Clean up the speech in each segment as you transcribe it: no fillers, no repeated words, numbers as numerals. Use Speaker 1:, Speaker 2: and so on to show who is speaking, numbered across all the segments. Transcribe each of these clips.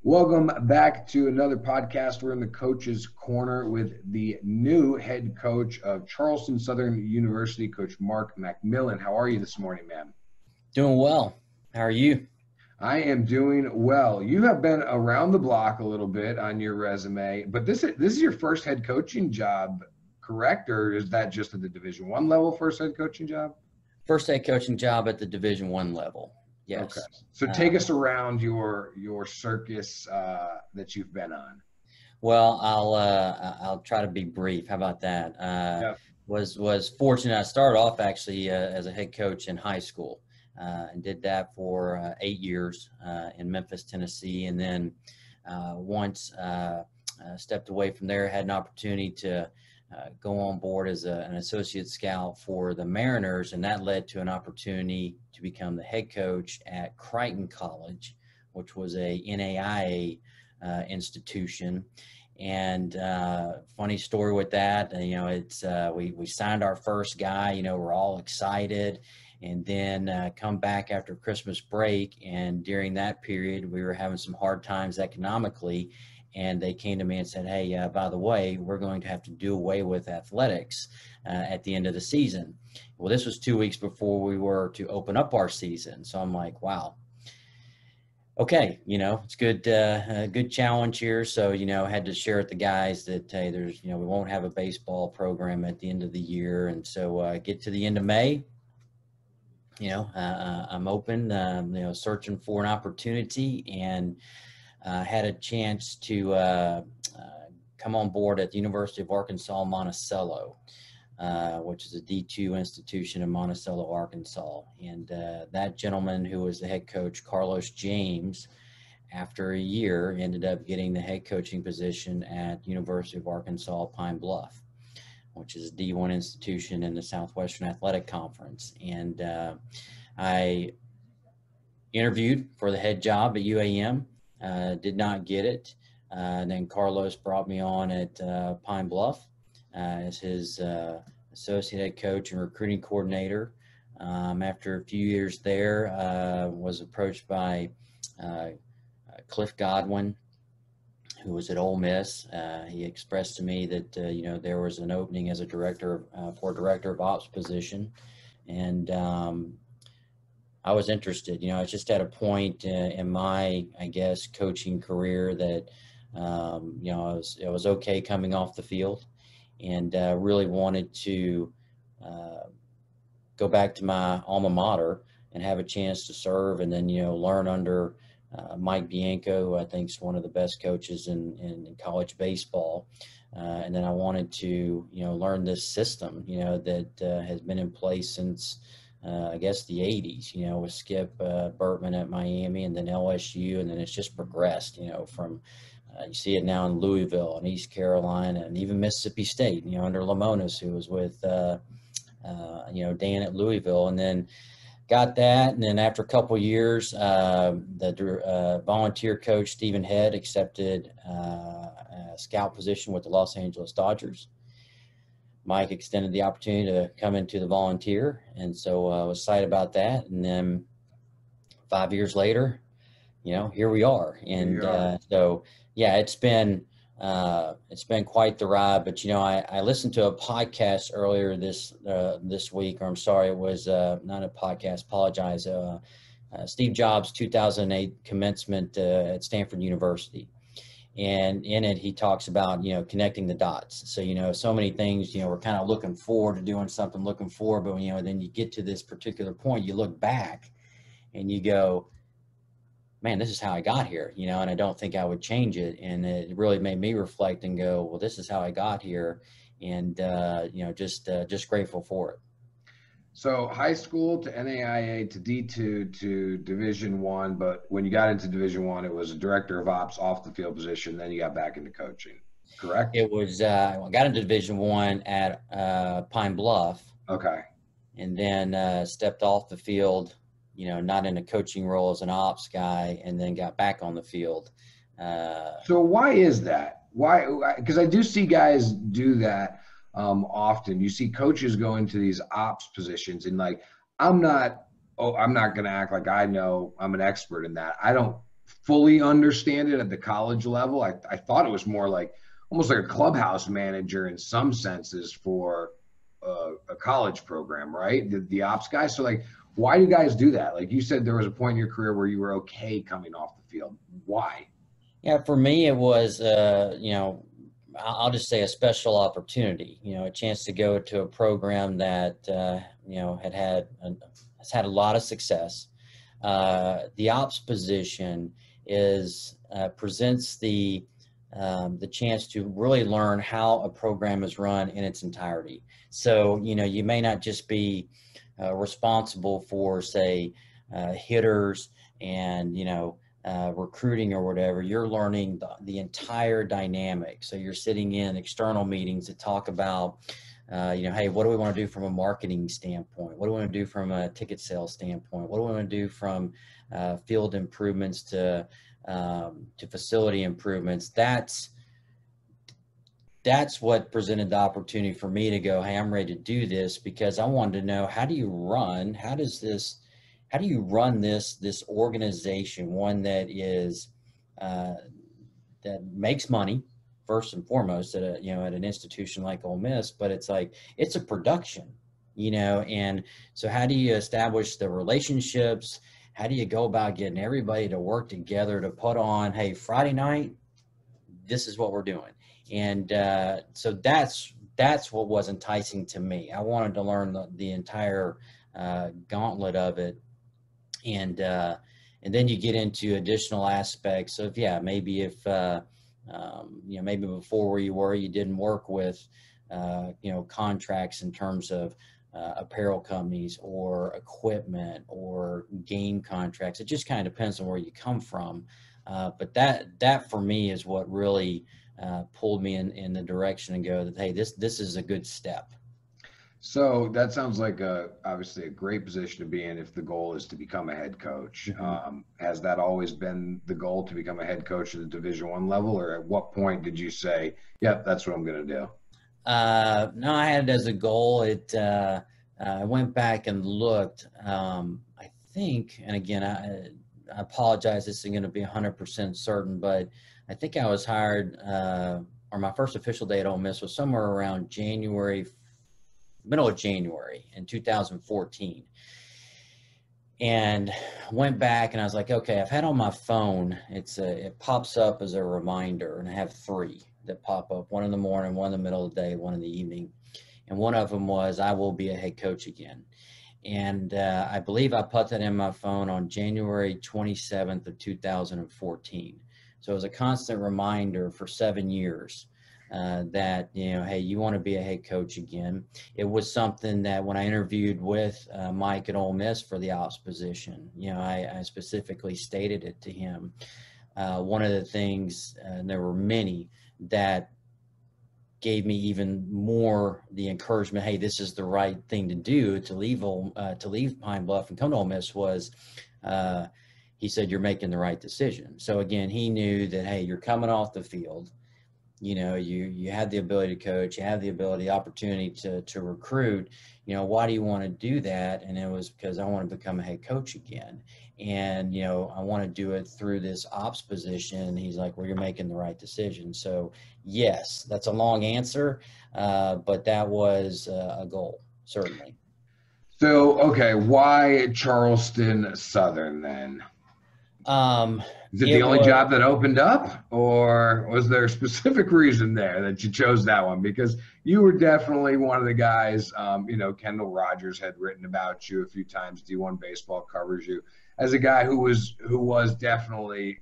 Speaker 1: Welcome back to another podcast. We're in the Coach's Corner with the new head coach of Charleston Southern University, Coach Mark McMillan. How are you this morning, man?
Speaker 2: Doing well. How are you?
Speaker 1: I am doing well. You have been around the block a little bit on your resume, but this is your first head coaching job, correct? Or is that just at the Division I level first head coaching job?
Speaker 2: First head coaching job at the Division I level. Yes.
Speaker 1: Okay. So take us around your circus that you've been on.
Speaker 2: Well, I'll try to be brief. How about that?
Speaker 1: Yep.
Speaker 2: Was fortunate. I started off actually as a head coach in high school, and did that for 8 years in Memphis, Tennessee, and then once stepped away from there, had an opportunity to go on board as an associate scout for the Mariners, and that led to an opportunity to become the head coach at Crichton College, which was a NAIA institution. And funny story with that, it's we signed our first guy. We're all excited, and then come back after Christmas break, and during that period we were having some hard times economically. And they came to me and said, hey, by the way, we're going to have to do away with athletics at the end of the season. Well, this was 2 weeks before we were to open up our season. So I'm like, wow. Okay, it's good, good challenge here. So, I had to share with the guys that, hey, there's, we won't have a baseball program at the end of the year. And so get to the end of May, I'm open, searching for an opportunity, and had a chance to come on board at the University of Arkansas Monticello, which is a D2 institution in Monticello, Arkansas. And that gentleman who was the head coach, Carlos James, after a year ended up getting the head coaching position at University of Arkansas Pine Bluff, which is a D1 institution in the Southwestern Athletic Conference. And I interviewed for the head job at UAM. Did not get it. Then Carlos brought me on at Pine Bluff as his associate head coach and recruiting coordinator. After a few years there, was approached by Cliff Godwin, who was at Ole Miss. He expressed to me that there was an opening as a director for director of ops position, and I was interested. I was just at a point in my, coaching career that, I was okay coming off the field, and really wanted to go back to my alma mater and have a chance to serve, and then, learn under Mike Bianco, who I think is one of the best coaches in college baseball. And then I wanted to, learn this system, that has been in place since the 80s, with Skip Bertman at Miami, and then LSU, and then it's just progressed, from you see it now in Louisville and East Carolina, and even Mississippi State, under Lamonis, who was with, Dan at Louisville, and then got that. And then after a couple of years, the volunteer coach, Stephen Head, accepted a scout position with the Los Angeles Dodgers. Mike extended the opportunity to come into the volunteer, and so I was excited about that. And then 5 years later, here we are. And so, yeah, it's been quite the ride. But I listened to a podcast earlier this week, or I'm sorry, it was not a podcast. Apologize. Steve Jobs' 2008 commencement at Stanford University. And in it, he talks about, connecting the dots. So, so many things, we're kind of looking forward to doing something, but then you get to this particular point, you look back and you go, man, this is how I got here, and I don't think I would change it. And it really made me reflect and go, well, this is how I got here. And, just grateful for it.
Speaker 1: So high school to NAIA to D2 to Division I, but when you got into Division I, it was a director of ops off the field position. Then you got back into coaching, correct?
Speaker 2: It was, I got into Division I at Pine Bluff.
Speaker 1: Okay.
Speaker 2: And then stepped off the field, not in a coaching role as an ops guy, and then got back on the field.
Speaker 1: So why is that? Why? Because I do see guys do that. Often you see coaches go into these ops positions and I'm not going to act like I know I'm an expert in that. I don't fully understand it at the college level. I thought it was more like almost like a clubhouse manager in some senses for a college program, right? The ops guy. So like, why do you guys do that? Like you said, there was a point in your career where you were okay coming off the field. Why?
Speaker 2: Yeah, for me, it was, I'll just say a special opportunity, a chance to go to a program that, has had a lot of success. The ops position presents the chance to really learn how a program is run in its entirety. So, you may not just be responsible for, say, hitters and, recruiting or whatever. You're learning the entire dynamic. So you're sitting in external meetings to talk about, hey, what do we want to do from a marketing standpoint? What do we want to do from a ticket sales standpoint? What do we want to do from field improvements to facility improvements? That's what presented the opportunity for me to go, hey, I'm ready to do this, because I wanted to know, how do you run this organization, one that is that makes money first and foremost at an institution like Ole Miss, but it's a production, and so how do you establish the relationships? How do you go about getting everybody to work together to put on, hey, Friday night, this is what we're doing? And so that's what was enticing to me. I wanted to learn the entire gauntlet of it. And then you get into additional aspects of, maybe if, maybe before where you were, you didn't work with, contracts in terms of apparel companies or equipment or game contracts. It just kind of depends on where you come from. But that for me is what really pulled me in the direction and go that, hey, this is a good step.
Speaker 1: So that sounds like obviously a great position to be in if the goal is to become a head coach.
Speaker 2: Mm-hmm.
Speaker 1: Has that always been the goal, to become a head coach at the Division I level, or at what point did you say, yep, that's what I'm going to do?
Speaker 2: No, I had it as a goal. I went back and looked, I think, and again, I apologize, this isn't going to be 100% certain, but I think I was hired, or my first official day at Ole Miss was somewhere around middle of January in 2014. And went back and I was like, okay, I've had on my phone, it pops up as a reminder, and I have 3 that pop up, one in the morning, one in the middle of the day, one in the evening. And one of them was, I will be a head coach again. And I believe I put that in my phone on January 27th of 2014. So it was a constant reminder for 7 years that, hey, you want to be a head coach again. It was something that when I interviewed with Mike at Ole Miss for the ops position, I specifically stated it to him. One of the things, and there were many, that gave me even more the encouragement, hey, this is the right thing to do, to leave Pine Bluff and come to Ole Miss, was he said, you're making the right decision. So again, he knew that, hey, you're coming off the field, you had the ability to coach, you have the opportunity to recruit, why do you want to do that? And it was because I want to become a head coach again. And, I want to do it through this ops position. And he's like, well, you're making the right decision. So yes, that's a long answer, but that was a goal, certainly.
Speaker 1: So, okay, why Charleston Southern then? Is it the only job that opened up, or was there a specific reason there that you chose that one? Because you were definitely one of the guys, Kendall Rogers had written about you a few times. D1 Baseball covers you as a guy who was definitely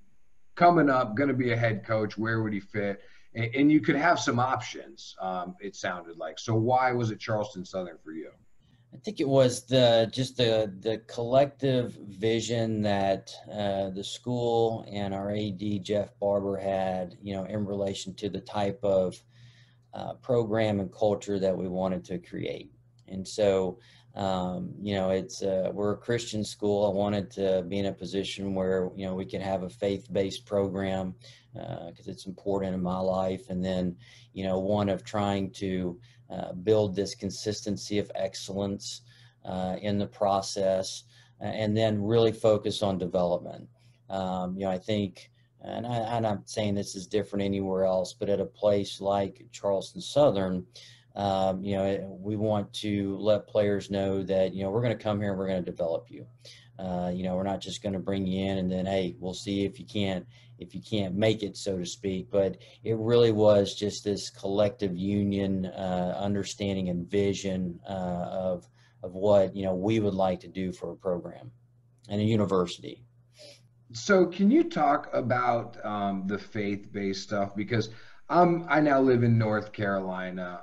Speaker 1: coming up, going to be a head coach. Where would he fit? And you could have some options, it sounded like. So why was it Charleston Southern for you?
Speaker 2: I think it was the collective vision that the school and our AD Jeff Barber had, in relation to the type of program and culture that we wanted to create. And so, we're a Christian school. I wanted to be in a position where we could have a faith-based program because it's important in my life. And then, one of trying to build this consistency of excellence in the process, and then really focus on development. I think, and I'm not saying this is different anywhere else, but at a place like Charleston Southern, we want to let players know that, we're going to come here and we're going to develop you. We're not just going to bring you in and then, hey, we'll see if you can't make it, so to speak. But it really was just this collective union, understanding and vision of what, we would like to do for a program and a university.
Speaker 1: So can you talk about the faith-based stuff? Because I now live in North Carolina,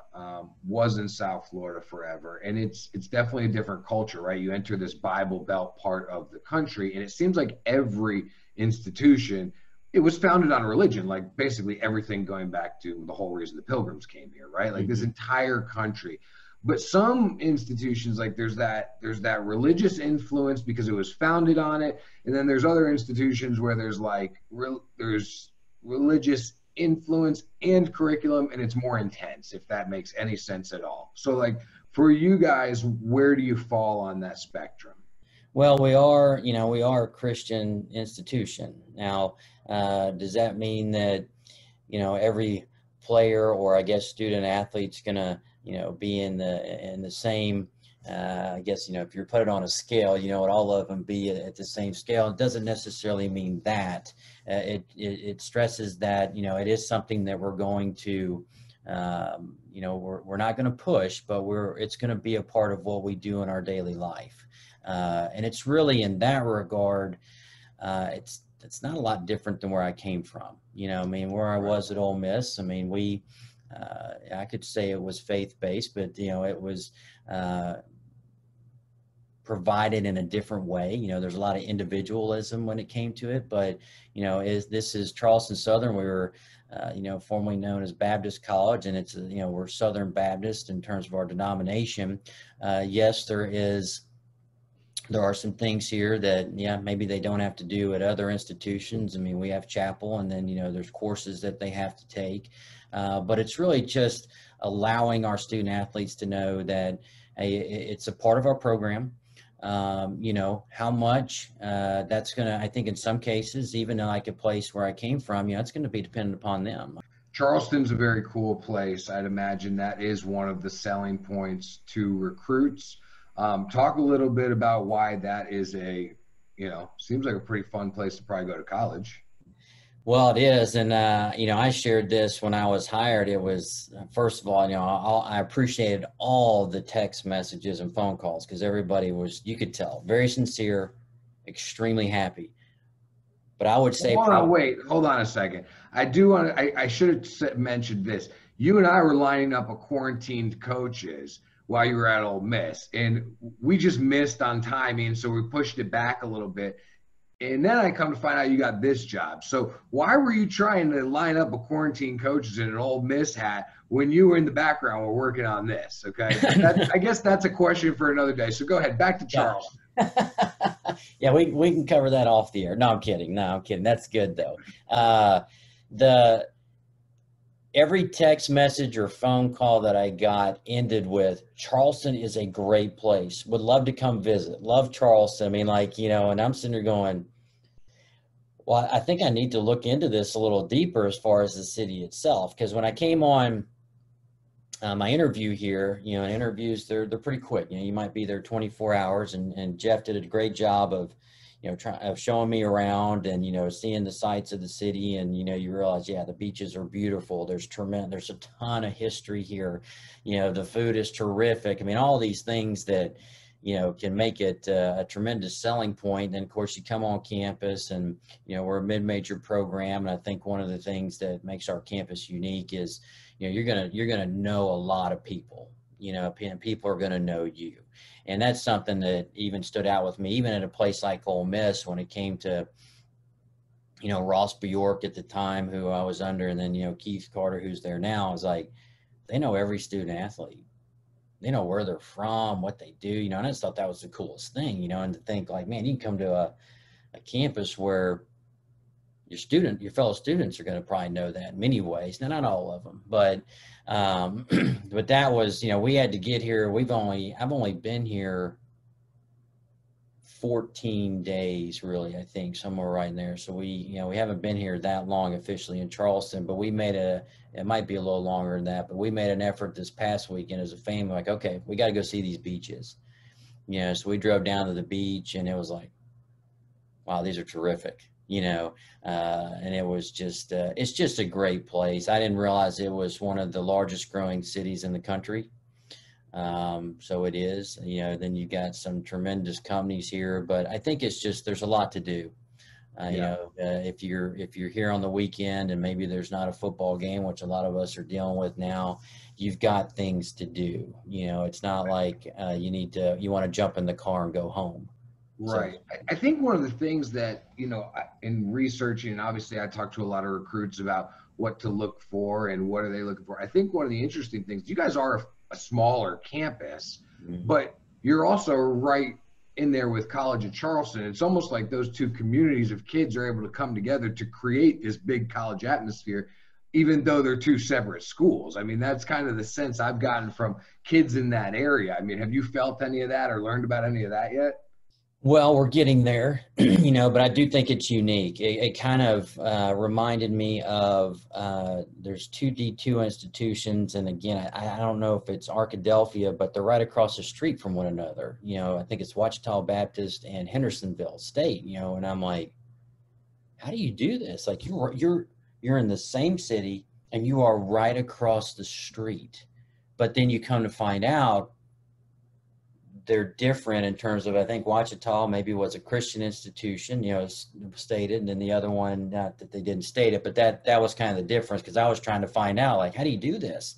Speaker 1: was in South Florida forever, and it's definitely a different culture, right? You enter this Bible Belt part of the country, and it seems like every institution, it was founded on religion, like basically everything going back to the whole reason the Pilgrims came here, right? Like this entire country. But some institutions, like there's that religious influence because it was founded on it, and then there's other institutions where there's there's religious influence and curriculum, and it's more intense, if that makes any sense at all. So like for you guys, where do you fall on that spectrum?
Speaker 2: Well, we are a Christian institution. Now, does that mean that, every player, or I guess student athlete's gonna, be in the same, I guess, if you put it on a scale, would all of them be at the same scale? It doesn't necessarily mean that. It stresses that, it is something that we're going to, we're not going to push, but it's going to be a part of what we do in our daily life. And it's really in that regard, it's not a lot different than where I came from. Where I was at Ole Miss, I could say it was faith-based, but, it was provided in a different way. There's a lot of individualism when it came to it, but, this is Charleston Southern. We were, formerly known as Baptist College, and it's, we're Southern Baptist in terms of our denomination. Yes, there are some things here that, maybe they don't have to do at other institutions. We have chapel, and then, there's courses that they have to take. But it's really just allowing our student athletes to know that, hey, it's a part of our program. How much that's going to, I think in some cases, even like a place where I came from, it's going to be dependent upon them.
Speaker 1: Charleston's a very cool place. I'd imagine that is one of the selling points to recruits. Talk a little bit about why that is seems like a pretty fun place to probably go to college.
Speaker 2: Well, it is. And, I shared this when I was hired. It was, first of all, I appreciated all the text messages and phone calls, because everybody was, you could tell, very sincere, extremely happy. But I would say,
Speaker 1: hold on a second. I should have mentioned this. You and I were lining up a quarantined coaches while you were at Ole Miss, and we just missed on timing, so we pushed it back a little bit. And then I come to find out you got this job. So why were you trying to line up a quarantine coaches in an Ole Miss hat when you were in the background while working on this? Okay, I guess that's a question for another day. So go ahead, back to Charles.
Speaker 2: Yeah, we can cover that off the air. No, I'm kidding. That's good though. Every text message or phone call that I got ended with, Charleston is a great place. Would love to come visit. Love Charleston. And I'm sitting there going, well, I think I need to look into this a little deeper as far as the city itself. Because when I came on my interview here, and interviews, they're pretty quick. You might be there 24 hours, and Jeff did a great job of, of showing me around and, seeing the sights of the city, and, you realize, the beaches are beautiful. There's a ton of history here. The food is terrific. All these things that, can make it a tremendous selling point. And of course you come on campus, and, we're a mid-major program. And I think one of the things that makes our campus unique is, you're going to know a lot of people, and people are going to know you. And that's something that even stood out with me, even at a place like Ole Miss, when it came to, Ross Bjork at the time, who I was under, and then, Keith Carter, who's there now. I was like, they know every student athlete. They know where they're from, what they do, and I just thought that was the coolest thing, and to think like, man, you can come to a campus where your fellow students are going to probably know that in many ways. Now, not all of them, but that was, we had to get here. I've only been here 14 days, really, I think, somewhere right in there. So we haven't been here that long officially in Charleston, but it might be a little longer than that, but we made an effort this past weekend as a family, like, okay, we got to go see these beaches. So we drove down to the beach, and it was like, wow, these are terrific, and it was just, it's just a great place. I didn't realize it was one of the largest growing cities in the country. So it is, then you got some tremendous companies here, but I think it's just, there's a lot to do. If you're here on the weekend and maybe there's not a football game, which a lot of us are dealing with now, you've got things to do. It's not like you want to jump in the car and go home.
Speaker 1: Right. So, I think one of the things that, in researching, and obviously I talk to a lot of recruits about what to look for and what are they looking for. I think one of the interesting things, you guys are a smaller campus, but you're also right in there with College of Charleston. It's almost like those two communities of kids are able to come together to create this big college atmosphere, even though they're two separate schools. I mean, that's kind of the sense I've gotten from kids in that area. I mean, have you felt any of that or learned about any of that yet?
Speaker 2: Well, we're getting there, but I do think it's unique. It kind of reminded me of there's two D2 institutions. And again, I don't know if it's Arkadelphia, but they're right across the street from one another. I think it's Ouachita Baptist and Hendersonville State, and I'm like, how do you do this? Like you're in the same city and you are right across the street. But then you come to find out they're different in terms of, I think Ouachita maybe was a Christian institution, stated, and then the other one, not that they didn't state it, but that was kind of the difference, because I was trying to find out, like, how do you do this?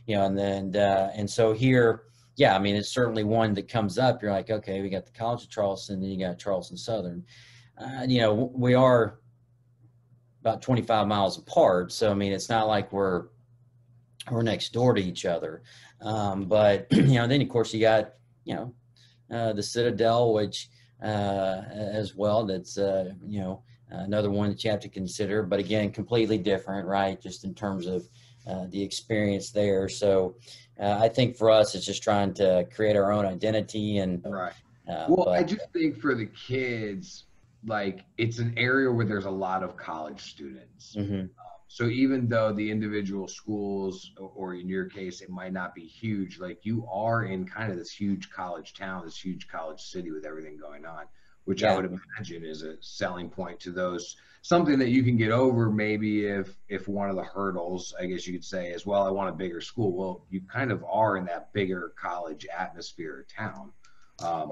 Speaker 2: And so here, yeah, I mean, it's certainly one that comes up. You're like, okay, we got the College of Charleston, then you got Charleston Southern. We are about 25 miles apart, so I mean, it's not like we're next door to each other. But then of course you got the Citadel, which as well, that's another one that you have to consider, but again, completely different, right? Just in terms of the experience there. So I think for us, it's just trying to create our own identity. And
Speaker 1: right. Well, I just think for the kids, like, it's an area where there's a lot of college students. So even though the individual schools, or in your case, it might not be huge, like, you are in kind of this huge college town, this huge college city with everything going on, which I would imagine is a selling point to those, something that you can get over maybe if one of the hurdles, I guess you could say, is, well, I want a bigger school. Well, you kind of are in that bigger college atmosphere town.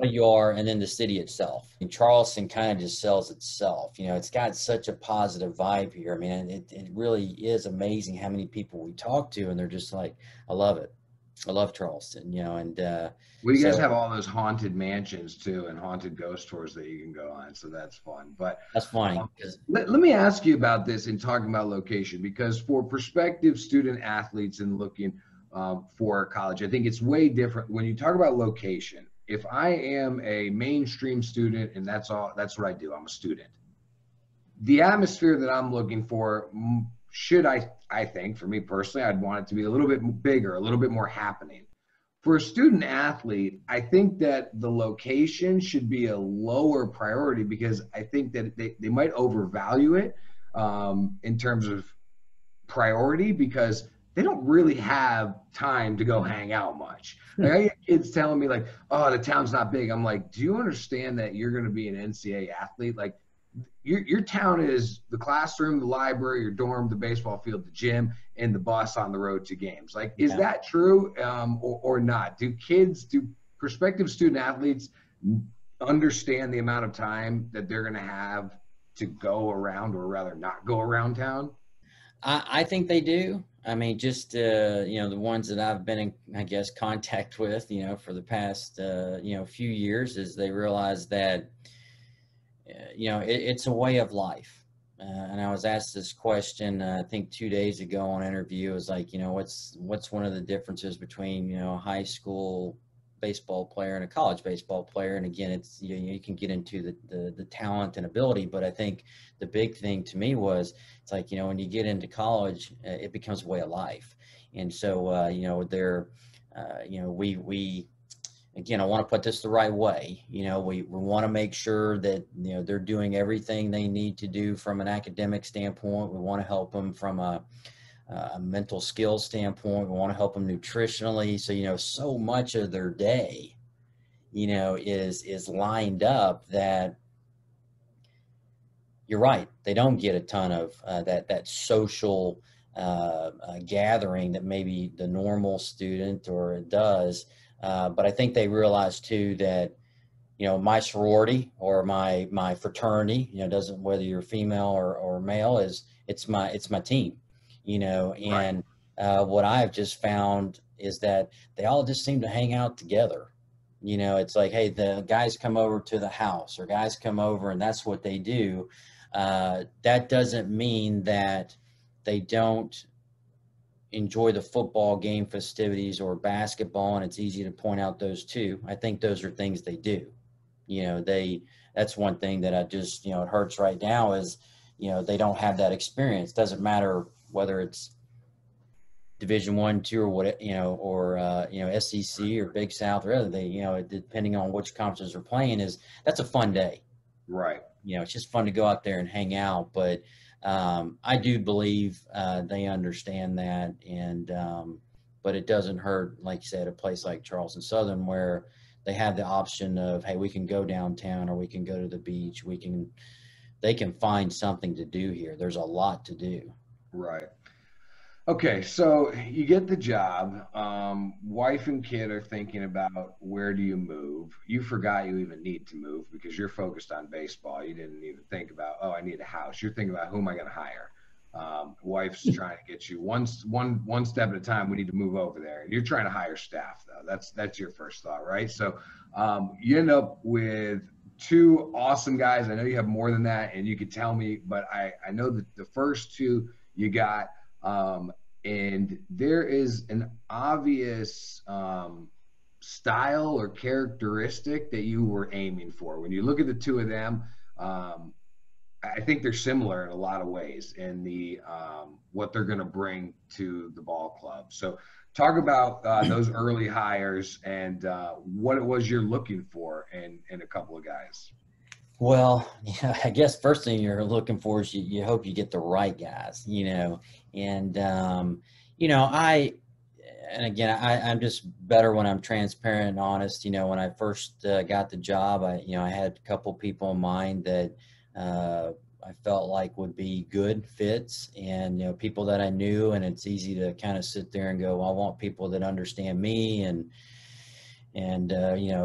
Speaker 2: You are, and then the city itself. And Charleston kind of just sells itself. It's got such a positive vibe here. I mean, it really is amazing how many people we talk to, and they're just like, I love it. I love Charleston, and
Speaker 1: well, you guys have all those haunted mansions too, and haunted ghost tours that you can go on, so that's fun. But
Speaker 2: that's funny.
Speaker 1: Let me ask you about this in talking about location, because for prospective student athletes and looking for college, I think it's way different when you talk about location. If I am a mainstream student and that's what I do, I'm a student, the atmosphere that I'm looking for should, I think, for me personally, I'd want it to be a little bit bigger, a little bit more happening. For a student athlete, I think that the location should be a lower priority, because I think that they might overvalue it in terms of priority, because they don't really have time to go hang out much. Like, I get kids telling me, like, oh, the town's not big. I'm like, do you understand that you're going to be an NCAA athlete? Like, your town is the classroom, the library, your dorm, the baseball field, the gym, and the bus on the road to games. Like, is that true or not? Do prospective student athletes understand the amount of time that they're going to have to go around, or rather not go around town?
Speaker 2: I think they do. I mean, just, the ones that I've been in, I guess, contact with, for the past, few years, is they realize that, it's a way of life. And I was asked this question, I think 2 days ago on an interview. It was like, what's one of the differences between, a high school baseball player and a college baseball player? And again, it's, you can get into the talent and ability, but I think the big thing to me was, it's like, when you get into college, it becomes a way of life. And so, we again, I want to put this the right way. We want to make sure that, they're doing everything they need to do from an academic standpoint. We want to help them from a mental skill standpoint. We want to help them nutritionally. So, so much of their day, is lined up that you're right. They don't get a ton of that social gathering that maybe the normal student or does. But I think they realize too that, my sorority or my fraternity, doesn't, whether you're female or male, it's my team, and what I've just found is that they all just seem to hang out together. It's like, hey, the guys come over to the house, or guys come over and that's what they do. That doesn't mean that they don't enjoy the football game festivities or basketball, and it's easy to point out those too. I think those are things they do. That's one thing that I just, it hurts right now is, they don't have that experience. Doesn't matter whether it's Division I, II, or what, or SEC or Big South or other. They, depending on which conferences are playing, that's a fun day.
Speaker 1: Right.
Speaker 2: It's just fun to go out there and hang out. But I do believe they understand that, and but it doesn't hurt, like you said, a place like Charleston Southern where they have the option of, hey, we can go downtown or we can go to the beach. They can find something to do here. There's a lot to do.
Speaker 1: Right. Okay, so you get the job. Wife and kid are thinking about where do you move. You forgot you even need to move because you're focused on baseball. You didn't even think about, oh, I need a house. You're thinking about, who am I going to hire? Wife's trying to get you one step at a time. We need to move over there. You're trying to hire staff, though. That's your first thought, right? So you end up with two awesome guys. I know you have more than that, and you could tell me, but I know that the first two you got. And there is an obvious style or characteristic that you were aiming for. When you look at the two of them, I think they're similar in a lot of ways in the what they're going to bring to the ball club. So talk about those early hires and what it was you're looking for in a couple of guys.
Speaker 2: Well, I guess first thing you're looking for is you hope you get the right guys, and I'm just better when I'm transparent and honest. When I first got the job, I had a couple people in mind that I felt like would be good fits, and people that I knew, and it's easy to kind of sit there and go, well, I want people that understand me and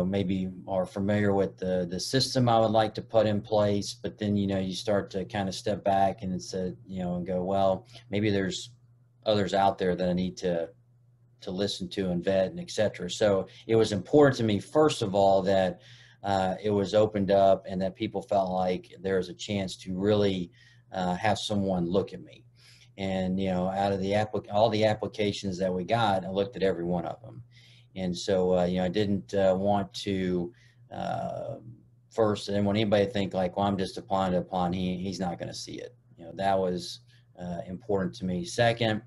Speaker 2: maybe are familiar with the system I would like to put in place. But then, you start to kind of step back and and go, well, maybe there's others out there that I need to listen to and vet and et cetera. So it was important to me, first of all, that it was opened up and that people felt like there was a chance to really have someone look at me. And, out of all the applications that we got, I looked at every one of them. And so, I didn't want to first, I didn't want anybody to think like, well, I'm just applying to apply, and he's not going to see it. That was important to me. Second,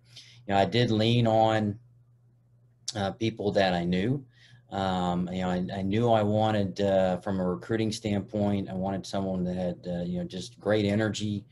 Speaker 2: I did lean on people that I knew. I knew I wanted, from a recruiting standpoint, I wanted someone that had, just great energy,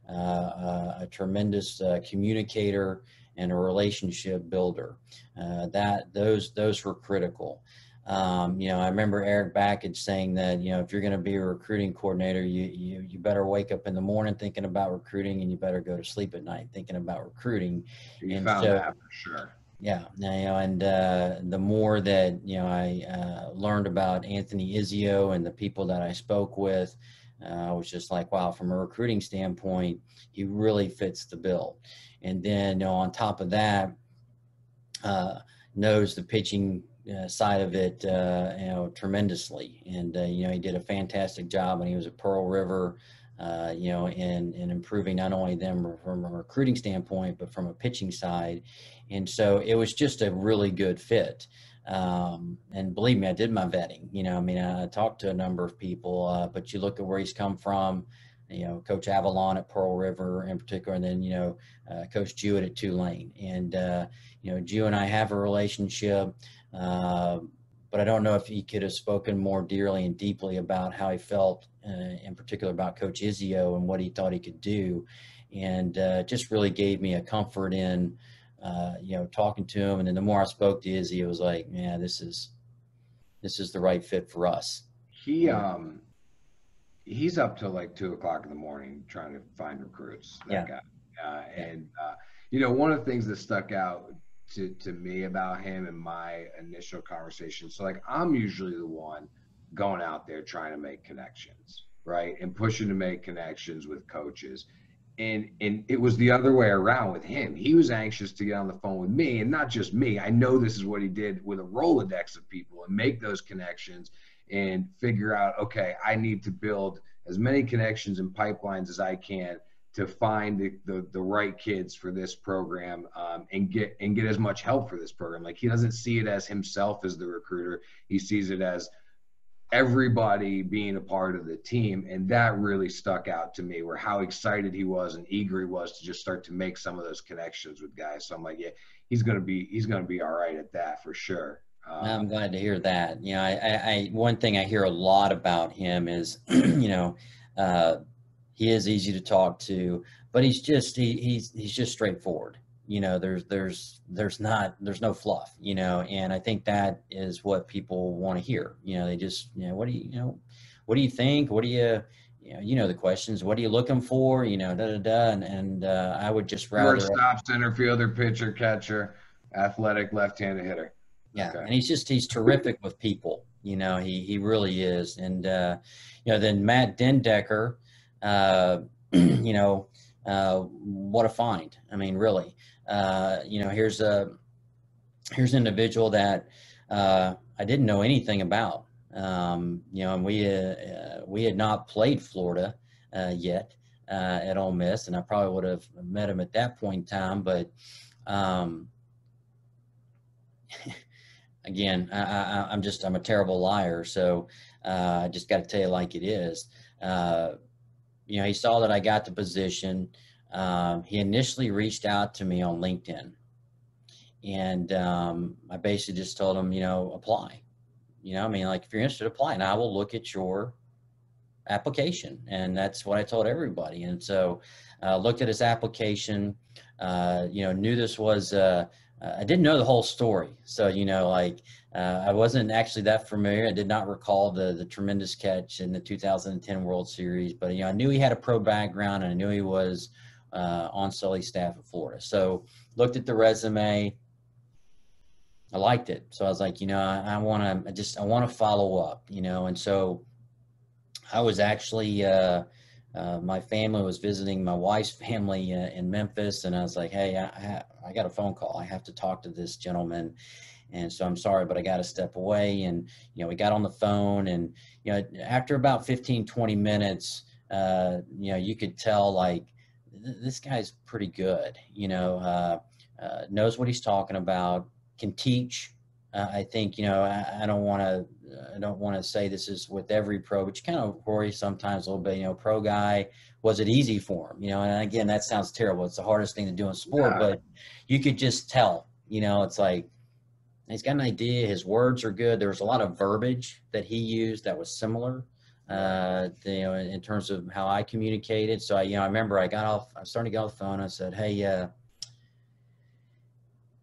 Speaker 2: a tremendous communicator, and a relationship builder. Those were critical. I remember Eric Backage saying that, if you're going to be a recruiting coordinator, you better wake up in the morning thinking about recruiting, and you better go to sleep at night thinking about recruiting.
Speaker 1: You found that for sure.
Speaker 2: Yeah. And the more that, I learned about Anthony Izio and the people that I spoke with, I was just like, wow, from a recruiting standpoint, he really fits the bill. And then, on top of that, knows the pitching side of it, tremendously. And, he did a fantastic job, and he was at Pearl River, in improving not only them from a recruiting standpoint, but from a pitching side. And so it was just a really good fit. And believe me, I did my vetting. I talked to a number of people, but you look at where he's come from. Coach Avalon at Pearl River in particular, and then, Coach Jewett at Tulane. And, Jew and I have a relationship, but but I don't know if he could have spoken more dearly and deeply about how he felt, in particular about Coach Izio and what he thought he could do. And just really gave me a comfort in, talking to him. And then the more I spoke to Izzy, it was like, man, this is the right fit for us.
Speaker 1: He's up till like 2 o'clock in the morning trying to find recruits. That guy. And one of the things that stuck out to me about him in my initial conversation. So like, I'm usually the one going out there trying to make connections, right? And pushing to make connections with coaches. And it was the other way around with him. He was anxious to get on the phone with me, and not just me. I know this is what he did with a Rolodex of people and make those connections and figure out, okay, I need to build as many connections and pipelines as I can to find the right kids for this program, and get as much help for this program. Like, he doesn't see it as himself as the recruiter. He sees it as everybody being a part of the team. And that really stuck out to me, where how excited he was and eager he was to just start to make some of those connections with guys. So I'm like, yeah, he's going to be all right at that for sure.
Speaker 2: I'm glad to hear that. I one thing I hear a lot about him is, he is easy to talk to, but he's just straightforward. There's no fluff, and I think that is what people want to hear. They just, what do you think? What do you, the questions, what are you looking for? And I would just rather
Speaker 1: stop, center fielder, pitcher, catcher, athletic, left-handed hitter.
Speaker 2: Yeah. Okay. And he's terrific with people, he really is. And, then Matt Dendecker, what a find. I mean, really, here's an individual that I didn't know anything about, and we had not played Florida yet at Ole Miss, and I probably would have met him at that point in time. But again, I'm a terrible liar, so I just got to tell you like it is. He saw that I got the position. He initially reached out to me on LinkedIn, and I basically just told him, apply. If you're interested, apply, and I will look at your application. And that's what I told everybody. And so looked at his application, knew this was I didn't know the whole story. So, I wasn't actually that familiar. I did not recall the tremendous catch in the 2010 World Series, but, I knew he had a pro background, and I knew he was on Sully's staff at Florida. So looked at the resume. I liked it. So I was like, I want to follow up, and so I was actually, my family was visiting my wife's family in Memphis, and I was like, hey, I got a phone call. I have to talk to this gentleman. And so I'm sorry, but I got to step away. And, we got on the phone, and, after about 15, 20 minutes, you could tell, like, this guy's pretty good, knows what he's talking about, can teach. I think, I don't want to say this is with every pro, but you kind of worry sometimes a little bit, pro guy, was it easy for him? And again, that sounds terrible. It's the hardest thing to do in sport, but you could just tell, it's like, he's got an idea. His words are good. There was a lot of verbiage that he used that was similar, in terms of how I communicated. So I remember I was starting to get off the phone. I said, hey, I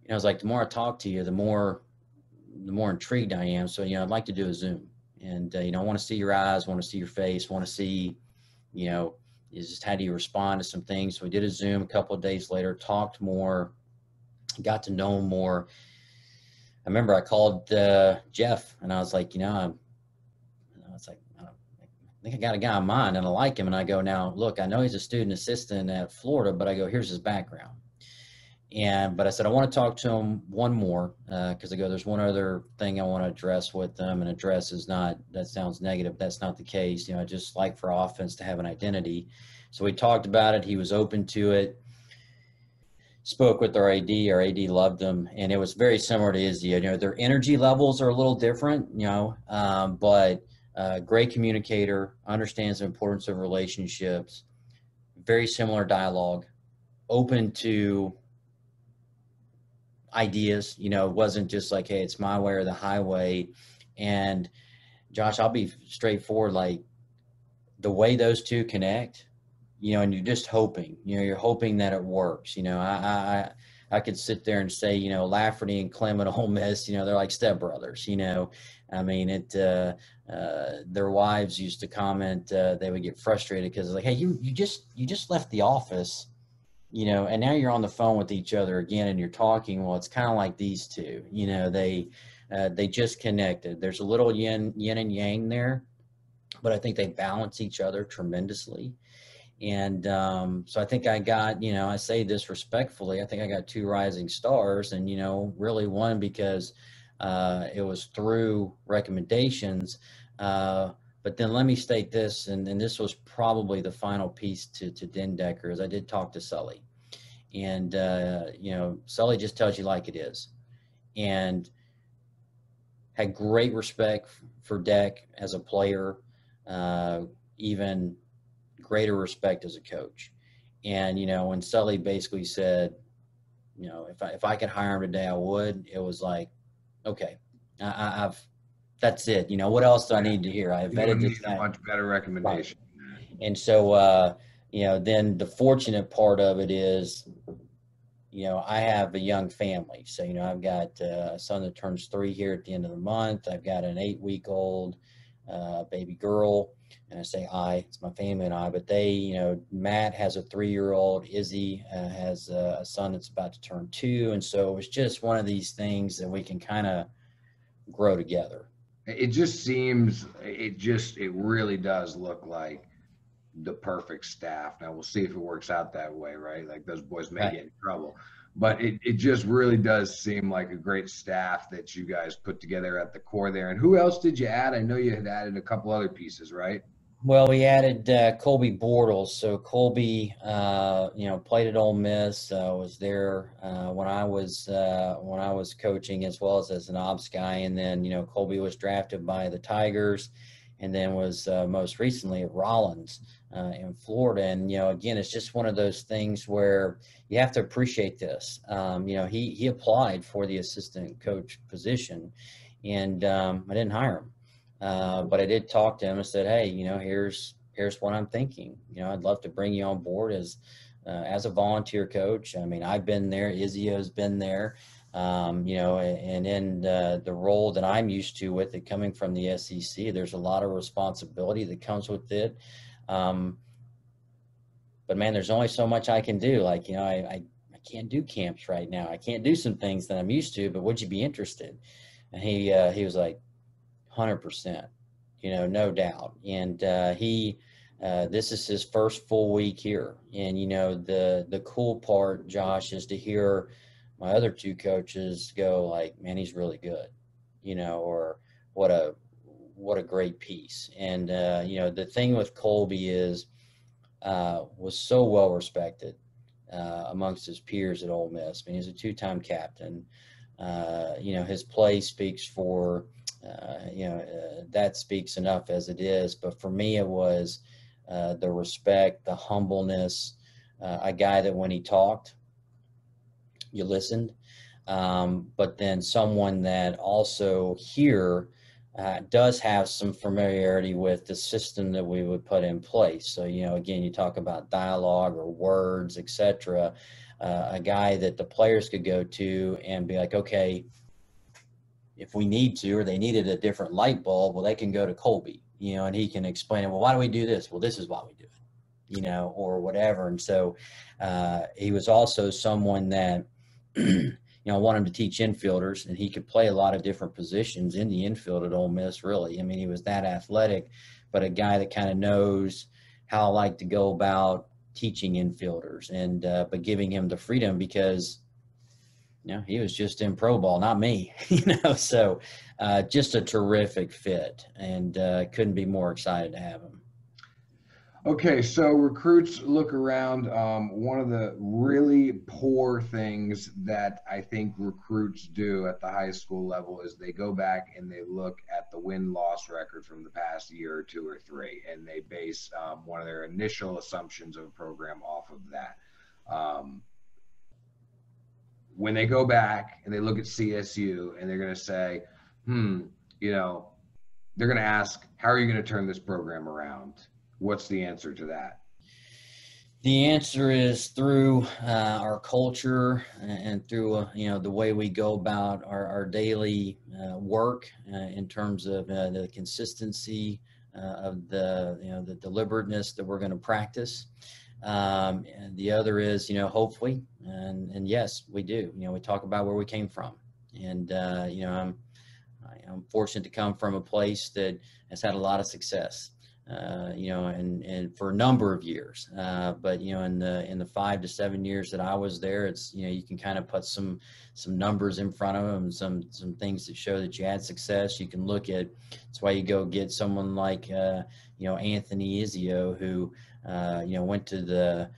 Speaker 2: was like, the more I talk to you, the more intrigued I am. So, I'd like to do a Zoom, and, I want to see your eyes, want to see your face, want to see, is just how do you respond to some things. So we did a Zoom a couple of days later, talked more, got to know him more. I remember I called Jeff, and I was like, I think I got a guy in mind, and I like him. And I go, now, look, I know he's a student assistant at Florida, but I go, here's his background. But I said, I want to talk to him one more, because I go, there's one other thing I want to address with them. And address is not, that sounds negative. That's not the case. I just like for offense to have an identity. So we talked about it. He was open to it. Spoke with our AD. Our AD loved him, and it was very similar to Izzy. Their energy levels are a little different, but great communicator, understands the importance of relationships, very similar dialogue, open to ideas. It wasn't just like, hey, it's my way or the highway. And Josh, I'll be straightforward, like the way those two connect, and you're just hoping, you're hoping that it works. I could sit there and say, Lafferty and Clem at Ole Miss, they're like stepbrothers. I mean, their wives used to comment, they would get frustrated because like, hey, you just left the office, and now you're on the phone with each other again and you're talking. Well, it's kind of like these two, they just connected. There's a little yin and yang there, but I think they balance each other tremendously. And so I think I got, I say this respectfully, I think I got two rising stars, and, really one because it was through recommendations. But then let me state this, and this was probably the final piece to Dendecker, is I did talk to Sully. And, Sully just tells you like it is. And had great respect for Deck as a player, even greater respect as a coach. And, when Sully basically said, if I could hire him today, I would, it was like, okay, that's it. What else do I need to hear? I've vetted this guy.
Speaker 1: A much better recommendation.
Speaker 2: Right. And so, then the fortunate part of it is, I have a young family. So, I've got a son that turns 3 here at the end of the month. I've got an 8-week-old baby girl. And I say it's my family and I, but they, Matt has a 3-year-old, Izzy has a son that's about to turn 2. And so it's just one of these things that we can kind of grow together.
Speaker 1: It just seems, it really does look like the perfect staff. Now we'll see if it works out that way, right? Like those boys may get in trouble, but it just really does seem like a great staff that you guys put together at the core there. And who else did you add? I know you had added a couple other pieces, right?
Speaker 2: Well, we added Colby Bortles. So Colby, played at Ole Miss. Was there when I was coaching, as well as an ops guy. And then Colby was drafted by the Tigers, and then was most recently at Rollins in Florida. And again, it's just one of those things where you have to appreciate this. He applied for the assistant coach position, and I didn't hire him. But I did talk to him and said, hey, here's what I'm thinking. I'd love to bring you on board as a volunteer coach. I mean, I've been there. Izzy has been there, and in the role that I'm used to with it coming from the SEC, there's a lot of responsibility that comes with it. But man, there's only so much I can do. Like, I can't do camps right now. I can't do some things that I'm used to, but would you be interested? And he was like, 100%, no doubt. And this is his first full week here. And, the cool part, Josh, is to hear my other two coaches go like, man, he's really good, or what a great piece. And, the thing with Colby is, was so well respected amongst his peers at Ole Miss. I mean, he's a 2-time captain. His play speaks for, that speaks enough as it is. But for me, it was the respect, the humbleness, a guy that when he talked, you listened. But then someone that also here does have some familiarity with the system that we would put in place. So, again, you talk about dialogue or words, etc. A guy that the players could go to and be like, okay, if we need to, or they needed a different light bulb, well, they can go to Colby, and he can explain it. Well, why do we do this? Well, this is why we do it, or whatever. And so he was also someone that, I want him to teach infielders, and he could play a lot of different positions in the infield at Ole Miss, really. I mean, he was that athletic, but a guy that kind of knows how I like to go about teaching infielders, and but giving him the freedom because he was just in pro ball, not me, so just a terrific fit, and couldn't be more excited to have him.
Speaker 1: Okay, so recruits look around. One of the really poor things that I think recruits do at the high school level is they go back and they look at the win-loss record from the past year or 2 or 3, and they base one of their initial assumptions of a program off of that. When they go back and they look at CSU and they're going to say, they're going to ask, how are you going to turn this program around? What's the answer to that?
Speaker 2: The answer is through our culture and through the way we go about our daily work in terms of the consistency of the deliberateness that we're going to practice. And the other is hopefully, and yes, we do. We talk about where we came from, and I'm fortunate to come from a place that has had a lot of success. And for a number of years. But in the 5 to 7 years that I was there, it's you can kind of put some numbers in front of them, some things that show that you had success. You can look at. That's why you go get someone like Anthony Izio, who went to the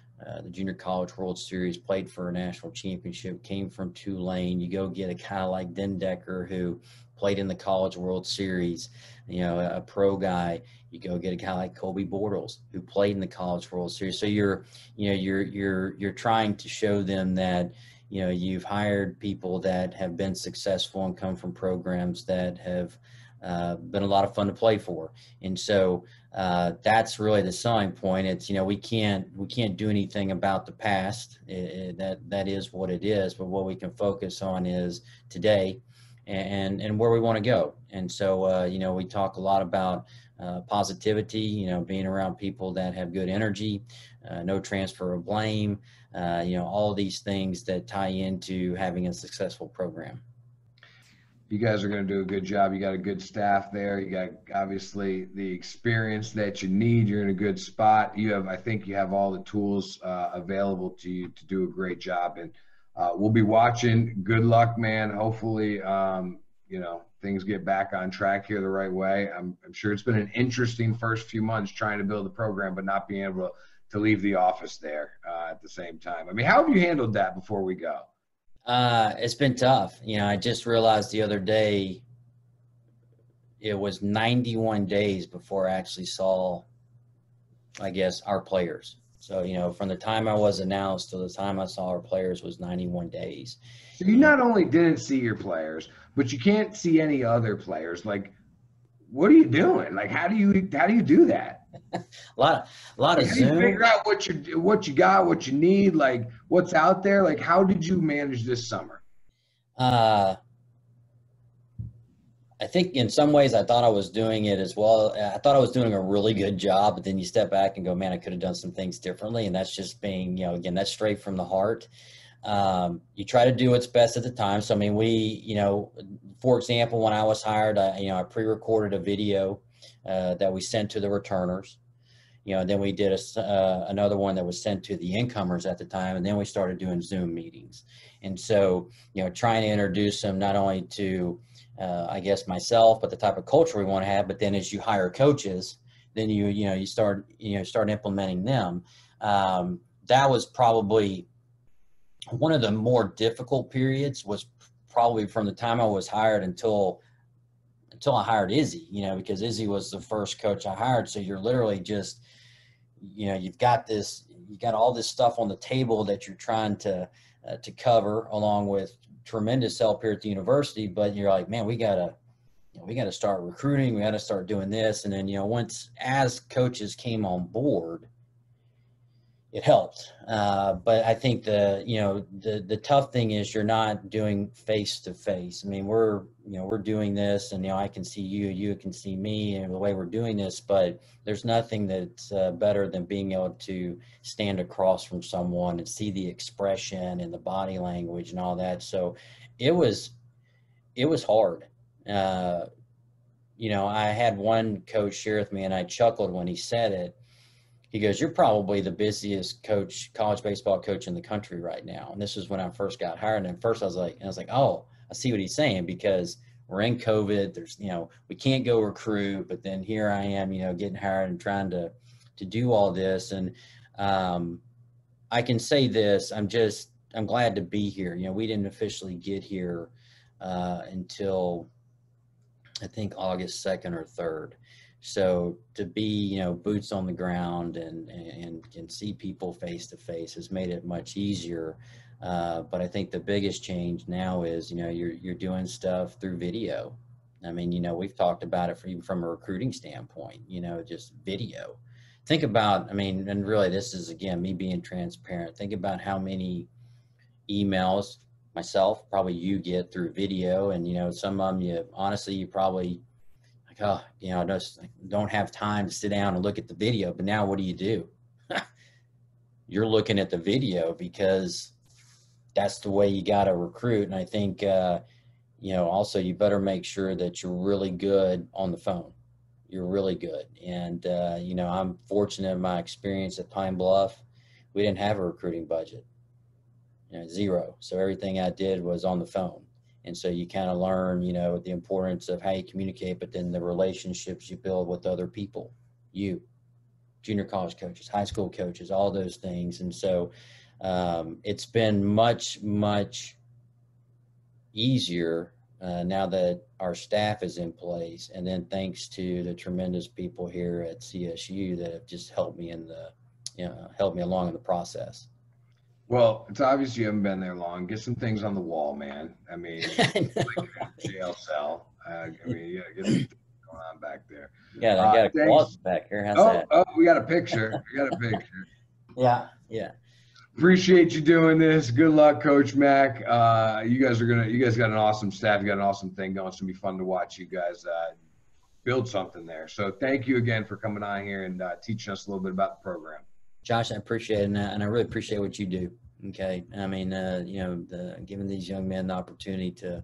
Speaker 2: Junior College World Series, played for a national championship, came from Tulane. You go get a guy like Den-Decker, who played in the College World Series, a pro guy. You go get a guy like Colby Bortles, who played in the College World Series. So you're trying to show them that you've hired people that have been successful and come from programs that have been a lot of fun to play for. And so that's really the selling point. It's we can't do anything about the past. That is what it is. But what we can focus on is today and where we want to go. And so we talk a lot about positivity, being around people that have good energy, no transfer of blame, all these things that tie into having a successful program.
Speaker 1: You guys are going to do a good job. You got a good staff there. You got obviously the experience that you need. You're in a good spot. I think you have all the tools available to you to do a great job. And we'll be watching. Good luck, man. Hopefully, things get back on track here the right way. I'm sure it's been an interesting first few months trying to build the program, but not being able to leave the office there at the same time. I mean, how have you handled that before we go?
Speaker 2: It's been tough. I just realized the other day it was 91 days before I actually saw, I guess, our players. So, from the time I was announced to the time I saw our players was 91 days.
Speaker 1: So you not only didn't see your players, but you can't see any other players. Like, what are you doing? Like, how do you do that?
Speaker 2: a lot of
Speaker 1: How do
Speaker 2: Zoom.
Speaker 1: you figure out what you got, what you need, like what's out there? Like, how did you manage this summer?
Speaker 2: I think in some ways I thought I was doing it as well. I thought I was doing a really good job, but then you step back and go, man, I could have done some things differently. And that's just being, again, that's straight from the heart. You try to do what's best at the time. So, I mean, for example, when I was hired, I pre-recorded a video that we sent to the returners. Then we did another one that was sent to the incomers at the time, and then we started doing Zoom meetings. And so, trying to introduce them not only to, I guess, myself, but the type of culture we want to have. But then as you hire coaches, then you start implementing them. That was probably one of the more difficult periods. Was probably from the time I was hired until I hired Izzy, because Izzy was the first coach I hired. So you're literally just, you've got all this stuff on the table that you're trying to cover, along with tremendous help here at the university. But you're like, man, we gotta start recruiting. We got to start doing this. And then, once as coaches came on board, it helped. But I think the tough thing is you're not doing face to face. I mean, we're doing this, and I can see you can see me, and the way we're doing this. But there's nothing that's better than being able to stand across from someone and see the expression and the body language and all that. So it was hard. I had one coach share with me, and I chuckled when he said it. He goes, "You're probably the busiest college baseball coach in the country right now." And this was when I first got hired. And at first I was like, oh, I see what he's saying, because we're in COVID. There's, we can't go recruit, but then here I am, getting hired and trying to do all this. And I can say this, I'm glad to be here. We didn't officially get here until I think August 2nd or 3rd. So to be, boots on the ground and can see people face to face has made it much easier. But I think the biggest change now is, you're doing stuff through video. I mean, we've talked about it even from a recruiting standpoint, just video. Think about, I mean, and really this is, again, me being transparent. Think about how many emails myself, probably you get through video, and, some of them honestly, you probably like, oh, just don't have time to sit down and look at the video. But now what do? You're looking at the video because that's the way you got to recruit. And I think, also you better make sure that you're really good on the phone. You're really good. And, I'm fortunate in my experience at Pine Bluff. We didn't have a recruiting budget, zero. So everything I did was on the phone. And so you kind of learn, the importance of how you communicate, but then the relationships you build with other people, junior college coaches, high school coaches, all those things. And so it's been much, much easier now that our staff is in place, and then thanks to the tremendous people here at CSU that have just helped me helped me along in the process.
Speaker 1: Well, it's obvious you haven't been there long. Get some things on the wall, man. I mean, jail cell. I mean, you gotta get some things going on back there.
Speaker 2: Yeah, I got a closet back here. How's that?
Speaker 1: Oh, we got a picture. We got a picture.
Speaker 2: Yeah.
Speaker 1: Appreciate you doing this. Good luck, Coach Mack. You guys got an awesome staff. You got an awesome thing going. It's gonna be fun to watch you guys build something there. So thank you again for coming on here and teaching us a little bit about the program.
Speaker 2: Josh, I appreciate it, and I really appreciate what you do. Okay, I mean, giving these young men the opportunity to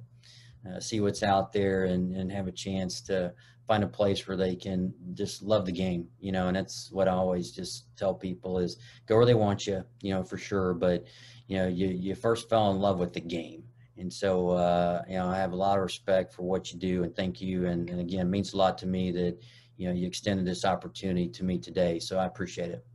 Speaker 2: see what's out there and have a chance to find a place where they can just love the game, and that's what I always just tell people is go where they want you, for sure. But, you first fell in love with the game. And so, I have a lot of respect for what you do, and thank you. And again, it means a lot to me that, you extended this opportunity to me today. So I appreciate it.